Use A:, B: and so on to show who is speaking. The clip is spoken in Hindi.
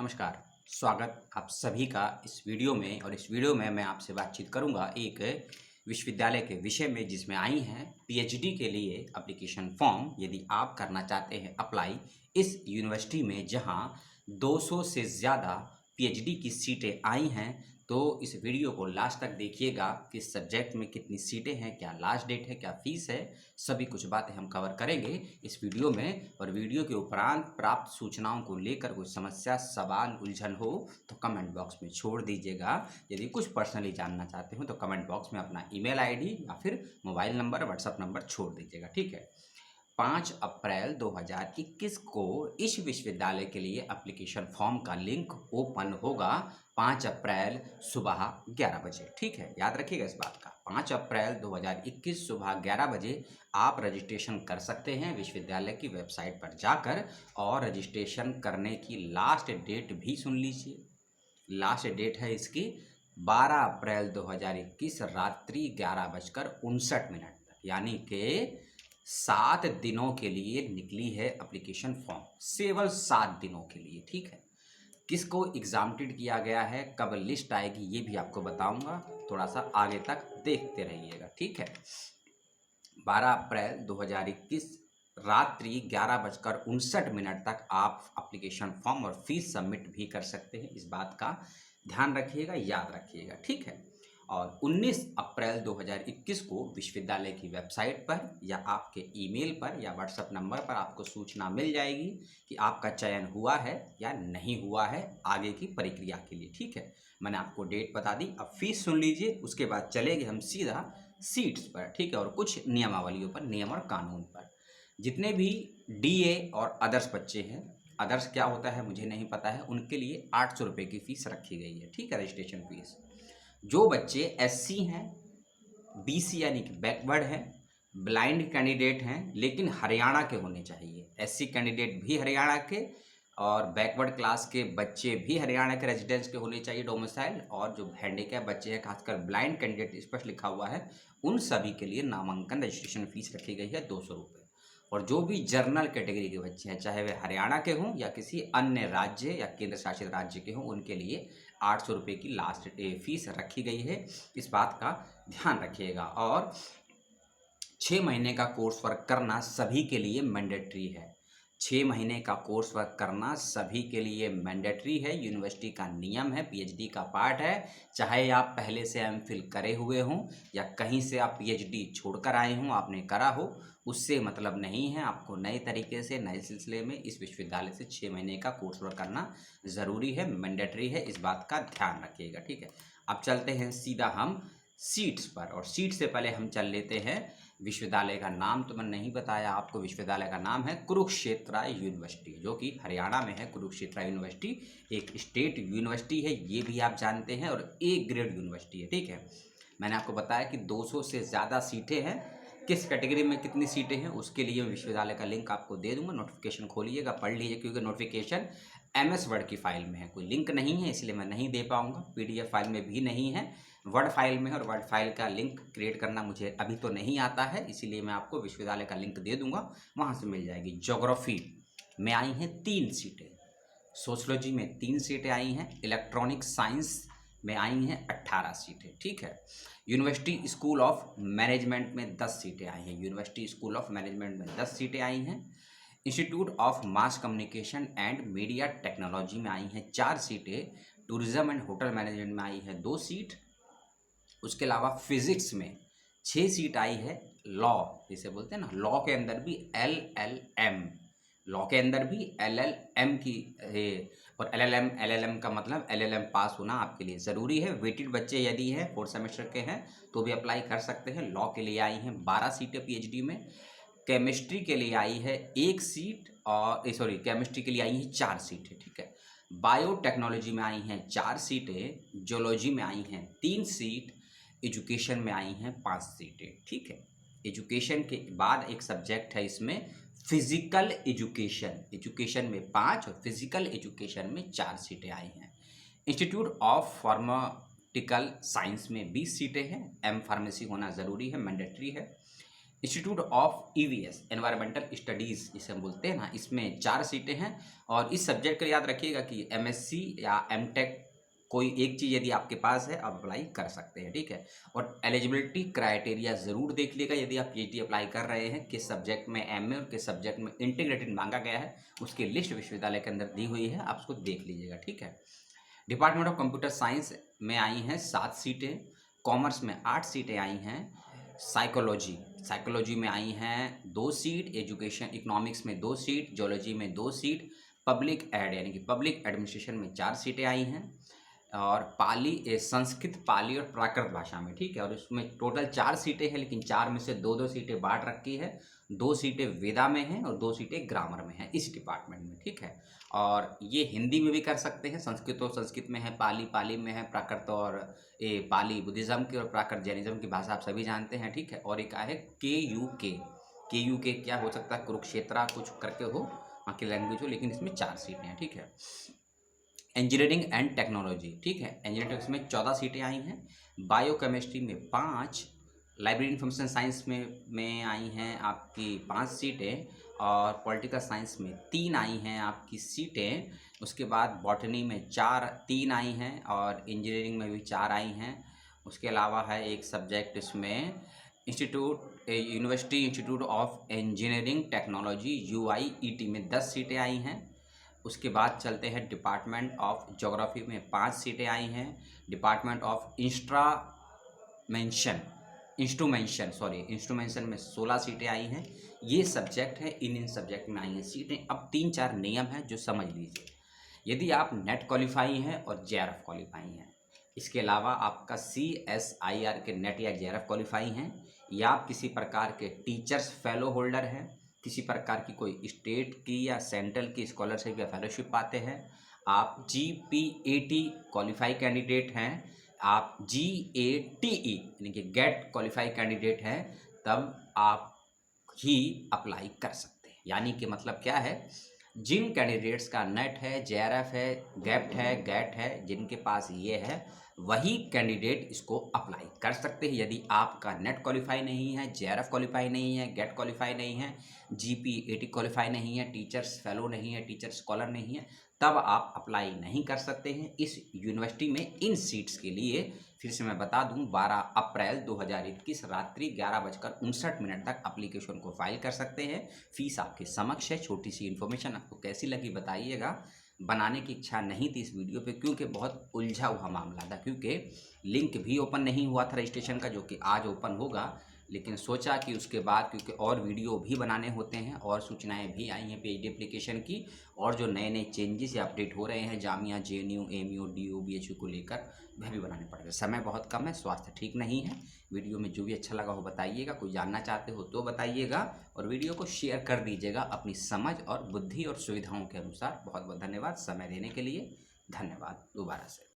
A: नमस्कार, स्वागत आप सभी का इस वीडियो में। और इस वीडियो में मैं आपसे बातचीत करूंगा एक विश्वविद्यालय के विषय में जिसमें आई हैं पीएचडी के लिए एप्लीकेशन फॉर्म। यदि आप करना चाहते हैं अप्लाई इस यूनिवर्सिटी में जहां 200 से ज़्यादा पीएचडी की सीटें आई हैं, तो इस वीडियो को लास्ट तक देखिएगा। किस सब्जेक्ट में कितनी सीटें हैं, क्या लास्ट डेट है, क्या फ़ीस है, सभी कुछ बातें हम कवर करेंगे इस वीडियो में। और वीडियो के उपरांत प्राप्त सूचनाओं को लेकर कोई समस्या, सवाल, उलझन हो तो कमेंट बॉक्स में छोड़ दीजिएगा। यदि कुछ पर्सनली जानना चाहते हो तो कमेंट बॉक्स में अपना ईमेल आईडी या फिर मोबाइल नंबर, व्हाट्सएप नंबर छोड़ दीजिएगा, ठीक है। 5 अप्रैल 2021 को इस विश्वविद्यालय के लिए एप्लीकेशन फॉर्म का लिंक ओपन होगा। 5 अप्रैल सुबह 11 बजे, ठीक है, याद रखिएगा इस बात का। 5 अप्रैल 2021 सुबह 11 बजे आप रजिस्ट्रेशन कर सकते हैं विश्वविद्यालय की वेबसाइट पर जाकर। और रजिस्ट्रेशन करने की लास्ट डेट भी सुन लीजिए। लास्ट डेट है इसकी 12 अप्रैल 2021 रात्रि 11:59 तक, यानी कि 7 दिनों के लिए निकली है एप्लीकेशन फॉर्म, केवल 7 दिनों के लिए, ठीक है। किसको एग्जामिनेटेड किया गया है, कब लिस्ट आएगी, ये भी आपको बताऊंगा। थोड़ा सा आगे तक देखते रहिएगा, ठीक है। 12 अप्रैल 2021 रात्रि 11:59 तक आप एप्लीकेशन फॉर्म और फीस सबमिट भी कर सकते हैं। इस बात का ध्यान रखिएगा, याद रखिएगा, ठीक है। और 19 अप्रैल 2021 को विश्वविद्यालय की वेबसाइट पर या आपके ईमेल पर या व्हाट्सएप नंबर पर आपको सूचना मिल जाएगी कि आपका चयन हुआ है या नहीं हुआ है आगे की प्रक्रिया के लिए, ठीक है। मैंने आपको डेट बता दी। अब फीस सुन लीजिए, उसके बाद चलेंगे हम सीधा सीट्स पर, ठीक है, और कुछ नियमावलियों पर, नियम और कानून पर। जितने भी डीए और अदर्स बच्चे हैं, अदर्स क्या होता है मुझे नहीं पता है, उनके लिए 800 रुपये की फ़ीस रखी गई है, ठीक है, रजिस्ट्रेशन फीस। जो बच्चे एससी हैं, बीसी यानी कि बैकवर्ड हैं, ब्लाइंड कैंडिडेट हैं लेकिन हरियाणा के होने चाहिए, एससी कैंडिडेट भी हरियाणा के और बैकवर्ड क्लास के बच्चे भी हरियाणा के रेजिडेंस के होने चाहिए डोमिसाइल। और जो हैंडीकैप बच्चे हैं, खासकर ब्लाइंड कैंडिडेट स्पष्ट लिखा हुआ है, उन सभी के लिए नामांकन रजिस्ट्रेशन फीस रखी गई है 200 रुपये। और जो भी जर्नल कैटेगरी के बच्चे हैं, चाहे वे हरियाणा के हों या किसी अन्य राज्य या केंद्र शासित राज्य के हों, उनके लिए 800 रुपये की लास्ट फीस रखी गई है। इस बात का ध्यान रखिएगा। और 6 महीने का कोर्स वर्क करना सभी के लिए मैंडेटरी है। 6 महीने का कोर्स वर्क करना सभी के लिए मैंडेटरी है, यूनिवर्सिटी का नियम है, पीएचडी का पार्ट है। चाहे आप पहले से एमफिल करे हुए हों या कहीं से आप पीएचडी छोड़कर आए हों, आपने करा हो, उससे मतलब नहीं है। आपको नए तरीके से, नए सिलसिले में इस विश्वविद्यालय से 6 महीने का कोर्स वर्क करना ज़रूरी है, मैंडेटरी है, इस बात का ध्यान रखिएगा, ठीक है। अब चलते हैं सीधा हम सीट्स पर। और सीट से पहले हम चल लेते हैं विश्वविद्यालय का नाम। तो मैंने नहीं बताया आपको, विश्वविद्यालय का नाम है कुरुक्षेत्र यूनिवर्सिटी, जो कि हरियाणा में है। कुरुक्षेत्र यूनिवर्सिटी एक स्टेट यूनिवर्सिटी है, ये भी आप जानते हैं, और ए ग्रेड यूनिवर्सिटी है, ठीक है। मैंने आपको बताया कि 200 से ज़्यादा सीटें हैं। किस कैटेगरी में कितनी सीटें हैं उसके लिए विश्वविद्यालय का लिंक आपको दे दूंगा। नोटिफिकेशन खोलिएगा, पढ़ लीजिए, क्योंकि नोटिफिकेशन एमएस वर्ड की फाइल में है, कोई लिंक नहीं है, इसलिए मैं नहीं दे पाऊंगा। पीडीएफ फाइल में भी नहीं है, वर्ड फाइल में है, और वर्ड फाइल का लिंक क्रिएट करना मुझे अभी तो नहीं आता है, इसीलिए मैं आपको विश्वविद्यालय का लिंक दे दूंगा, वहाँ से मिल जाएगी। ज्योग्राफी में आई हैं 3 सीटें, सोशलॉजी में 3 सीटें आई हैं, इलेक्ट्रॉनिक साइंस में आई हैं 18 सीटें, ठीक है। यूनिवर्सिटी स्कूल ऑफ मैनेजमेंट में 10 सीटें आई हैं, यूनिवर्सिटी स्कूल ऑफ मैनेजमेंट में 10 सीटें आई हैं। Institute of mass communication and media technology में आई हैं 4 सीटें। टूरिज्म एंड होटल मैनेजमेंट में आई है 2 सीट। उसके अलावा फिजिक्स में 6 सीट आई है। लॉ जिसे बोलते हैं ना, लॉ के अंदर भी LLM, लॉ के अंदर भी LLM की है। और LLM का मतलब LLM पास होना आपके लिए ज़रूरी है। वेटेड बच्चे यदि हैं, 4th सेमेस्टर के हैं, तो भी अप्लाई कर सकते हैं। लॉ के लिए आई हैं 12 सीटें पीएचडी में। केमिस्ट्री के लिए आई है 1 सीट, और केमिस्ट्री के लिए आई हैं 4 सीटें, ठीक है। बायोटेक्नोलॉजी में आई हैं 4 सीटें, जियोलॉजी में आई हैं 3 सीट, एजुकेशन में आई हैं 5 सीटें, ठीक है। एजुकेशन के बाद एक सब्जेक्ट है इसमें फिजिकल एजुकेशन, एजुकेशन में 5 और फिजिकल एजुकेशन में 4 सीटें आई हैं। इंस्टीट्यूट ऑफ फार्मास्यूटिकल साइंस में 20 सीटें हैं। एम फार्मेसी होना ज़रूरी है, मैंडेटरी है। Institute of EVS environmental studies जिसे हम बोलते हैं ना, इसमें 4 सीटें हैं। और इस सब्जेक्ट के लिए याद रखिएगा कि एमएससी या एमटेक कोई एक चीज़ यदि आपके पास है आप अप्लाई कर सकते हैं, ठीक है। और एलिजिबिलिटी क्राइटेरिया ज़रूर देख लीजिएगा यदि आप पीएचडी अप्लाई कर रहे हैं, किस सब्जेक्ट में एमए और किस सब्जेक्ट में इंटीग्रेटेड मांगा गया है, उसकी लिस्ट विश्वविद्यालय के अंदर दी हुई है, आप उसको देख लीजिएगा, ठीक है। डिपार्टमेंट ऑफ कंप्यूटर साइंस में आई हैं 7 सीटें, कॉमर्स में 8 सीटें आई हैं, साइकोलॉजी में आई हैं 2 सीट, एजुकेशन इकोनॉमिक्स में 2 सीट, जियोलॉजी में 2 सीट, पब्लिक एड यानी कि पब्लिक एडमिनिस्ट्रेशन में 4 सीटें आई हैं, और संस्कृत, पाली और प्राकृत भाषा में, ठीक है। और इसमें टोटल 4 सीटें हैं, लेकिन 4 में से 2-2 सीटें बांट रखी है, 2 सीटें वेदा में हैं और 2 सीटें ग्रामर में हैं इस डिपार्टमेंट में, ठीक है। और ये हिंदी में भी कर सकते हैं, संस्कृत और संस्कृत में है, पाली में है, प्राकृत और पाली बुद्धिज़्म की और प्राकृत जैनिज़्म की भाषा आप सभी जानते हैं, ठीक है। और एक है के क्या हो सकता है, कुरुक्षेत्रा कुछ करके हो, वहाँ की लैंग्वेज हो, लेकिन इसमें 4 सीटें हैं, ठीक है। इंजीनियरिंग एंड टेक्नोलॉजी, ठीक है, इंजीनियरिंग में 14 सीटें आई हैं, बायोकेमिस्ट्री में 5, लाइब्रेरी इंफॉर्मेशन साइंस में आई हैं आपकी 5 सीटें, और पॉलिटिकल साइंस में 3 आई हैं आपकी सीटें। उसके बाद बॉटनी में 3 आई हैं, और इंजीनियरिंग में भी 4 आई हैं। उसके अलावा है एक सब्जेक्ट इसमें university institute of engineering technology UIET में 10 सीटें आई हैं। उसके बाद चलते हैं डिपार्टमेंट ऑफ ज्योग्राफी में 5 सीटें आई हैं, डिपार्टमेंट ऑफ इंस्ट्रूमेंशन में 16 सीटें आई हैं। ये सब्जेक्ट है, इन सब्जेक्ट में आई हैं सीटें। अब 3-4 नियम हैं जो समझ लीजिए। यदि आप नेट क्वालिफाई हैं और JRF क्वालिफाई हैं, इसके अलावा आपका CSIR के नेट या JRF क्वालिफाई हैं, या आप किसी प्रकार के टीचर्स फेलो होल्डर हैं, किसी प्रकार की कोई स्टेट की या सेंट्रल की स्कॉलरशिप या फेलोशिप पाते हैं, आप GPAT क्वालिफाई कैंडिडेट हैं, आप GATE यानी कि गेट क्वालिफाई कैंडिडेट हैं, तब आप ही अप्लाई कर सकते हैं। यानी कि मतलब क्या है, जिन कैंडिडेट्स का नेट है, JRF है, गेट है, जिनके पास ये है, वही कैंडिडेट इसको अप्लाई कर सकते हैं। यदि आपका नेट क्वालिफाई नहीं है, JRF क्वालिफाई नहीं है, गेट क्वालिफाई नहीं है, GPAT क्वालिफाई नहीं है, टीचर्स फेलो नहीं है, टीचर स्कॉलर नहीं है, तब आप अप्लाई नहीं कर सकते हैं इस यूनिवर्सिटी में इन सीट्स के लिए। फिर से मैं बता दूं, 12 अप्रैल 2021 रात्रि 11:59 तक एप्लीकेशन को फाइल कर सकते हैं। फीस आपके समक्ष है। छोटी सी इन्फॉर्मेशन आपको कैसी लगी बताइएगा। बनाने की इच्छा नहीं थी इस वीडियो पे, क्योंकि बहुत उलझा हुआ मामला था, क्योंकि लिंक भी ओपन नहीं हुआ था रजिस्ट्रेशन का, जो कि आज ओपन होगा। लेकिन सोचा कि उसके बाद, क्योंकि और वीडियो भी बनाने होते हैं और सूचनाएं भी आई हैं PhD एप्लीकेशन की, और जो नए नए चेंजेस या अपडेट हो रहे हैं Jamia, JNU, AMU, DU, BHU को लेकर, वह भी बनाने पड़ेगा। समय बहुत कम है, स्वास्थ्य ठीक नहीं है। वीडियो में जो भी अच्छा लगा हो बताइएगा, कोई जानना चाहते हो तो बताइएगा, और वीडियो को शेयर कर दीजिएगा अपनी समझ और बुद्धि और सुविधाओं के अनुसार। बहुत बहुत धन्यवाद समय देने के लिए। धन्यवाद दोबारा से।